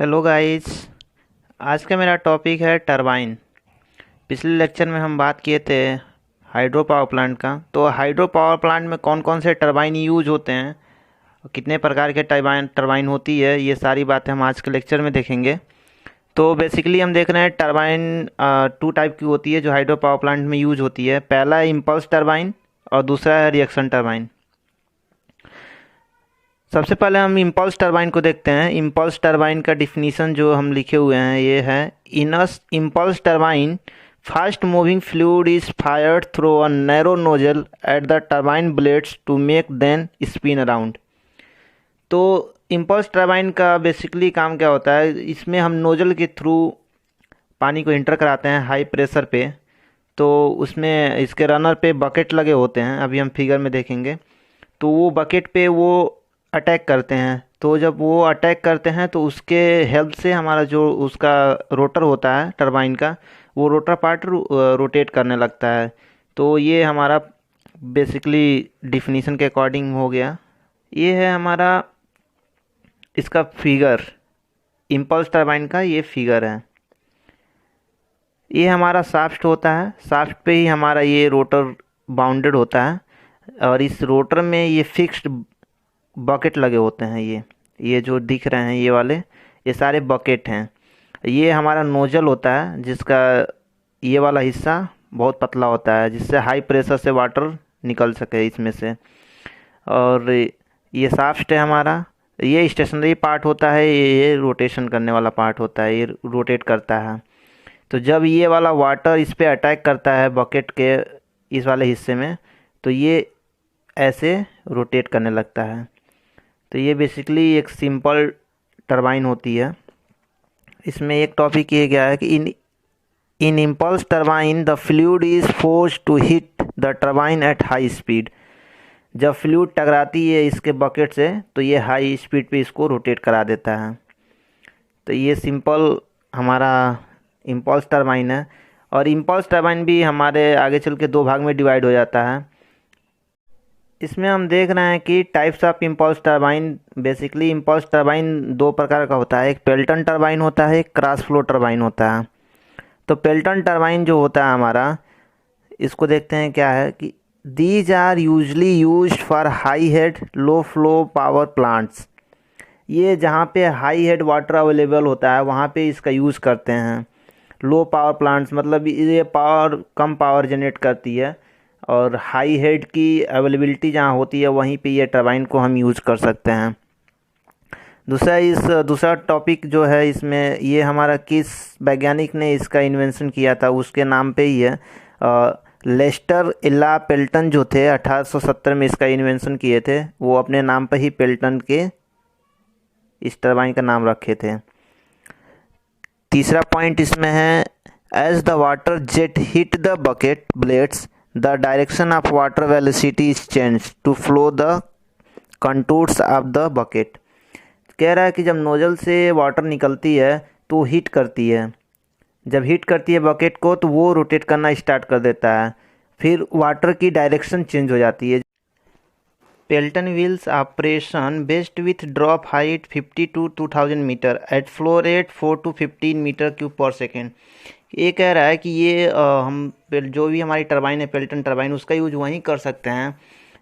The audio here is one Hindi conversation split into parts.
Hello guys. आज का मेरा टॉपिक है टरबाइन। पिछले लेक्चर में हम बात किए थे हाइड्रो पावर प्लांट का। तो हाइड्रो पावर प्लांट में कौन कौन से टरबाइन यूज होते हैं, कितने प्रकार के टरबाइन टरबाइन होती है, ये सारी बातें हम आज के लेक्चर में देखेंगे। तो बेसिकली हम देख रहे हैं टरबाइन टू टाइप की होती है जो हाइड्रो पावर प्लांट में यूज होती है। पहला है इम्पल्स टरबाइन और दूसरा है रिएक्शन टरबाइन। सबसे पहले हम इम्पल्स टरबाइन को देखते हैं। इम्पल्स टरबाइन का डिफिनीशन जो हम लिखे हुए हैं ये है, in a impulse turbine fast moving fluid is fired through a narrow nozzle at the turbine blades to make then spin around. तो इम्पल्स टरबाइन का बेसिकली काम क्या होता है, इसमें हम नोजल के थ्रू पानी को इंटर कराते हैं हाई प्रेशर पे। तो उसमें इसके रनर पे बकेट लगे होते हैं, अभी हम फिगर में देखेंगे। तो वो बकेट पे वो अटैक करते हैं। तो जब वो अटैक करते हैं तो उसके हेल्प से हमारा जो उसका रोटर होता है टरबाइन का, वो रोटर पार्ट रोटेट करने लगता है। तो ये हमारा बेसिकली डिफिनीशन के अकॉर्डिंग हो गया। ये है हमारा इसका फिगर, इम्पल्स टरबाइन का ये फिगर है। ये हमारा शाफ्ट होता है, शाफ्ट पे ही हमारा ये रोटर बाउंडेड होता है और इस रोटर में ये फिक्स्ड बकेट लगे होते हैं। ये जो दिख रहे हैं ये वाले, ये सारे बकेट हैं। ये हमारा नोजल होता है जिसका ये वाला हिस्सा बहुत पतला होता है जिससे हाई प्रेशर से वाटर निकल सके इसमें से। और ये शाफ्ट है हमारा, ये स्टेशनरी पार्ट होता है, ये रोटेशन करने वाला पार्ट होता है, ये रोटेट करता है। तो जब ये वाला वाटर इस पे अटैक करता है बकेट के इस वाले हिस्से में, तो ये ऐसे रोटेट करने लगता है। तो ये बेसिकली एक सिंपल टरबाइन होती है। इसमें एक टॉपिक ये गया है कि in impulse turbine the fluid is force to hit the turbine at high speed. जब फ्लूइड टकराती है इसके बकेट से तो ये हाई स्पीड पे इसको रोटेट करा देता है। तो ये सिंपल हमारा इम्पल्स टरबाइन है। और इम्पल्स टरबाइन भी हमारे आगे चल के दो भाग में डिवाइड हो जाता है। इसमें हम देख रहे हैं कि types of impulse turbine. Basically impulse turbine दो प्रकार का होता है, एक पेल्टन टरबाइन होता है, एक क्रॉस फ्लो टरबाइन होता है। तो पेल्टन टरबाइन जो होता है हमारा, इसको देखते हैं क्या है कि these are usually used for high head low flow power plants. ये जहाँ पे हाई हेड वाटर अवेलेबल होता है वहाँ पे इसका यूज़ करते हैं। लो पावर प्लांट्स मतलब ये पावर कम पावर जनरेट करती है और हाई हेड की अवेलेबिलिटी जहाँ होती है वहीं पे ये टरबाइन को हम यूज़ कर सकते हैं। दूसरा टॉपिक जो है इसमें, ये हमारा किस वैज्ञानिक ने इसका इन्वेंशन किया था उसके नाम पे ही है। लेस्टर इला पेल्टन जो थे 1870 में इसका इन्वेंशन किए थे, वो अपने नाम पे ही पेल्टन के इस टरबाइन का नाम रखे थे। तीसरा पॉइंट इसमें है, as the water jet hit the bucket blades the direction of water velocity is change to flow the contours of the bucket. कह रहा है कि जब नोजल से वाटर निकलती है तो हिट करती है, जब हिट करती है बकेट को तो वो रोटेट करना स्टार्ट कर देता है, फिर वाटर की डायरेक्शन चेंज हो जाती है। Pelton wheels operation based with drop height 50 to 2000 metre at flow rate 4 to 15 metre cube per second. ये कह रहा है कि ये हम जो भी हमारी टरबाइन है पेल्टन टरबाइन, उसका यूज वहीं कर सकते हैं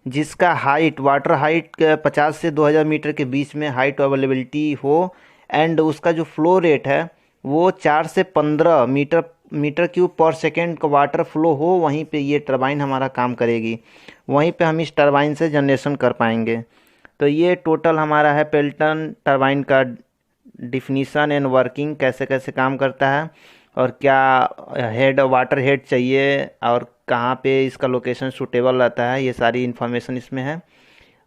जिसका हाइट वाटर हाइट 50 से 2000 मीटर के बीच में हाइट अवेलेबिलिटी हो एंड उसका जो फ्लो रेट है वो 4 से 15 मीटर क्यूब पर सेकेंड का वाटर फ्लो हो। वहीं पे ये टरबाइन हमारा काम करेगी, वहीं पे हम इस टरबाइन से जनरेशन कर पाएंगे। तो ये टोटल हमारा है पेल्टन टरबाइन का डिफिनीशन एंड वर्किंग, कैसे कैसे काम करता है और क्या हेड वाटर हेड चाहिए और कहाँ पे इसका लोकेशन सूटेबल रहता है, ये सारी इन्फॉर्मेशन इसमें है।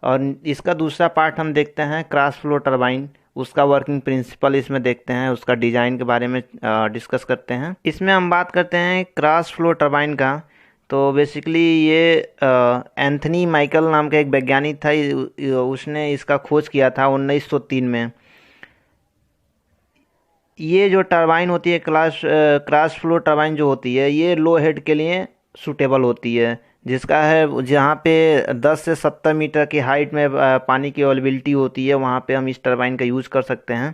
और इसका दूसरा पार्ट हम देखते हैं क्रॉस फ्लो टरबाइन, उसका वर्किंग प्रिंसिपल इसमें देखते हैं, उसका डिज़ाइन के बारे में डिस्कस करते हैं। इसमें हम बात करते हैं क्रॉस फ्लो टरबाइन का। तो बेसिकली ये एंथनी माइकल नाम का एक वैज्ञानिक था, उसने इसका खोज किया था 1903 में। ये जो टरबाइन होती है क्रॉस फ्लो टरबाइन जो होती है ये लो हेड के लिए सूटेबल होती है, जिसका है जहाँ पे 10 से 70 मीटर की हाइट में पानी की अवेलेबिलिटी होती है, वहाँ पे हम इस टरबाइन का यूज़ कर सकते हैं।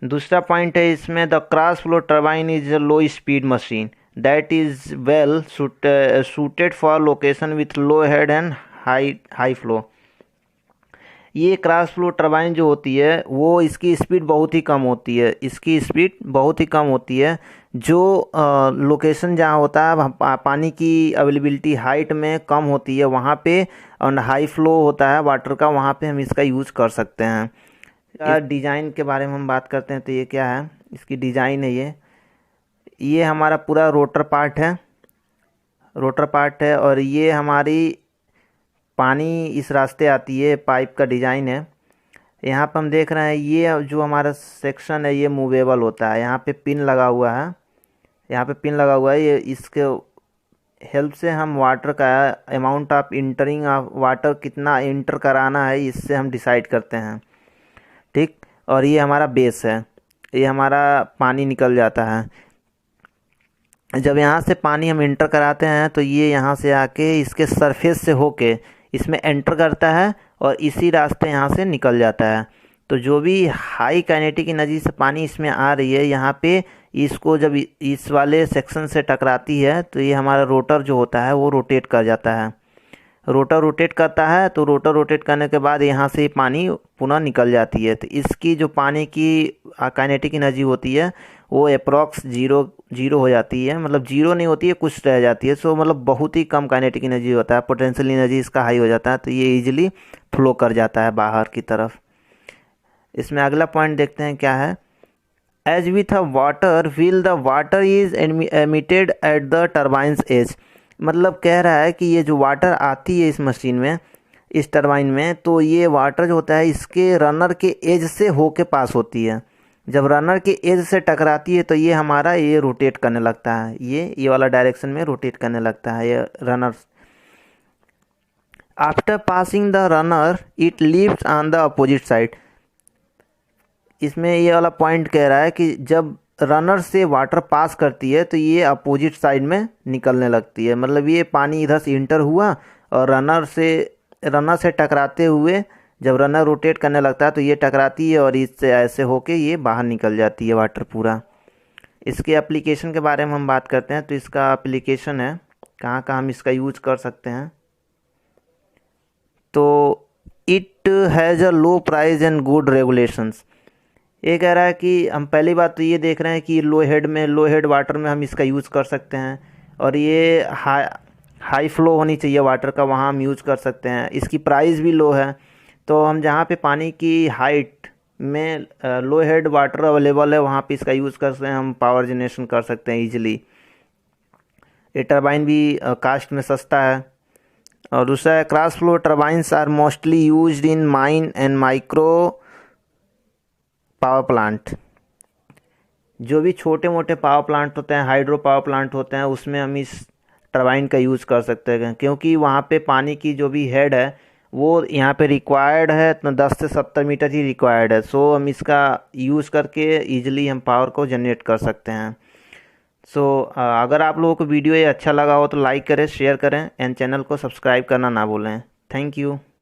दूसरा पॉइंट है इसमें, the cross flow turbine is a low speed machine that is well suited for location with low head and high flow. ये क्रॉस फ्लो टर्बाइन जो होती है वो इसकी स्पीड बहुत ही कम होती है, इसकी स्पीड बहुत ही कम होती है। जो लोकेशन जहाँ होता है पानी की अवेलेबिलिटी हाइट में कम होती है वहाँ पे, और हाई फ्लो होता है वाटर का, वहाँ पे हम इसका यूज़ कर सकते हैं। डिज़ाइन के बारे में हम बात करते हैं तो ये क्या है, इसकी डिज़ाइन है ये हमारा पूरा रोटर पार्ट है और ये हमारी पानी इस रास्ते आती है, पाइप का डिज़ाइन है। यहाँ पर हम देख रहे हैं ये जो हमारा सेक्शन है ये मूवेबल होता है, यहाँ पे पिन लगा हुआ है, ये इसके हेल्प से हम वाटर का amount of entering of water कितना इंटर कराना है इससे हम डिसाइड करते हैं, ठीक। और ये हमारा बेस है, ये हमारा पानी निकल जाता है। जब यहाँ से पानी हम इंटर कराते हैं तो ये यहाँ से आके इसके सरफेस से होके इसमें एंटर करता है और इसी रास्ते यहाँ से निकल जाता है। तो जो भी हाई काइनेटिक एनर्जी से पानी इसमें आ रही है यहाँ पे, इसको जब इस वाले सेक्शन से टकराती है तो ये हमारा रोटर जो होता है वो रोटेट कर जाता है, रोटर रोटेट करता है। तो रोटर रोटेट करने के बाद यहाँ से पानी पुनः निकल जाती है। तो इसकी जो पानी की काइनेटिक एनर्जी होती है वो अप्रॉक्स जीरो हो जाती है, मतलब जीरो नहीं होती है, कुछ रह जाती है। सो मतलब बहुत ही कम काइनेटिक एनर्जी होता है, पोटेंशियल एनर्जी इसका हाई हो जाता है, तो ये इजीली फ्लो कर जाता है बाहर की तरफ। इसमें अगला पॉइंट देखते हैं क्या है, as with a water wheel the water is emitted at the turbines edge. मतलब कह रहा है कि ये जो वाटर आती है इस मशीन में, इस टरबाइन में, तो ये वाटर जो होता है इसके रनर के एज से होके पास होती है। जब रनर के एज से टकराती है तो ये हमारा ये रोटेट करने लगता है, ये वाला डायरेक्शन में रोटेट करने लगता है ये runner. After passing the runner it leaves on the opposite side. इसमें ये वाला पॉइंट कह रहा है कि जब रनर से वाटर पास करती है तो ये अपोजिट साइड में निकलने लगती है। मतलब ये पानी इधर से इंटर हुआ और रनर से टकराते हुए जब रनर रोटेट करने लगता है तो ये टकराती है और इससे ऐसे होके ये बाहर निकल जाती है वाटर पूरा। इसके एप्लीकेशन के बारे में हम बात करते हैं तो इसका एप्लीकेशन है, कहाँ कहाँ हम इसका यूज कर सकते हैं। तो it has a low price and good regulations. ये कह रहा है कि हम पहली बात तो ये देख रहे हैं कि लो हेड वाटर में हम इसका यूज़ कर सकते हैं, और ये हाई फ्लो होनी चाहिए वाटर का, वहाँ हम यूज़ कर सकते हैं। इसकी प्राइस भी लो है, तो हम जहाँ पे पानी की हाइट में लो हेड वाटर अवेलेबल है वहाँ पे इसका यूज़ कर सकते हैं, हम पावर जनरेशन कर सकते हैं ईजिली। ये टरबाइन भी कास्ट में सस्ता है। और दूसरा है, cross flow turbines are mostly used in mine and micro power plant. जो भी छोटे मोटे पावर प्लांट होते हैं, हाइड्रो पावर प्लांट होते हैं, उसमें हम इस टरबाइन का यूज़ कर सकते हैं, क्योंकि वहाँ पे पानी की जो भी हेड है वो यहाँ पे रिक्वायर्ड है, तो 10 से 70 मीटर ही रिक्वायर्ड है। सो हम इसका यूज़ करके ईजिली हम पावर को जनरेट कर सकते हैं। सो अगर आप लोगों को वीडियो ये अच्छा लगा हो तो लाइक करें, शेयर करें एंड चैनल को सब्सक्राइब करना ना भूलें। Thank you.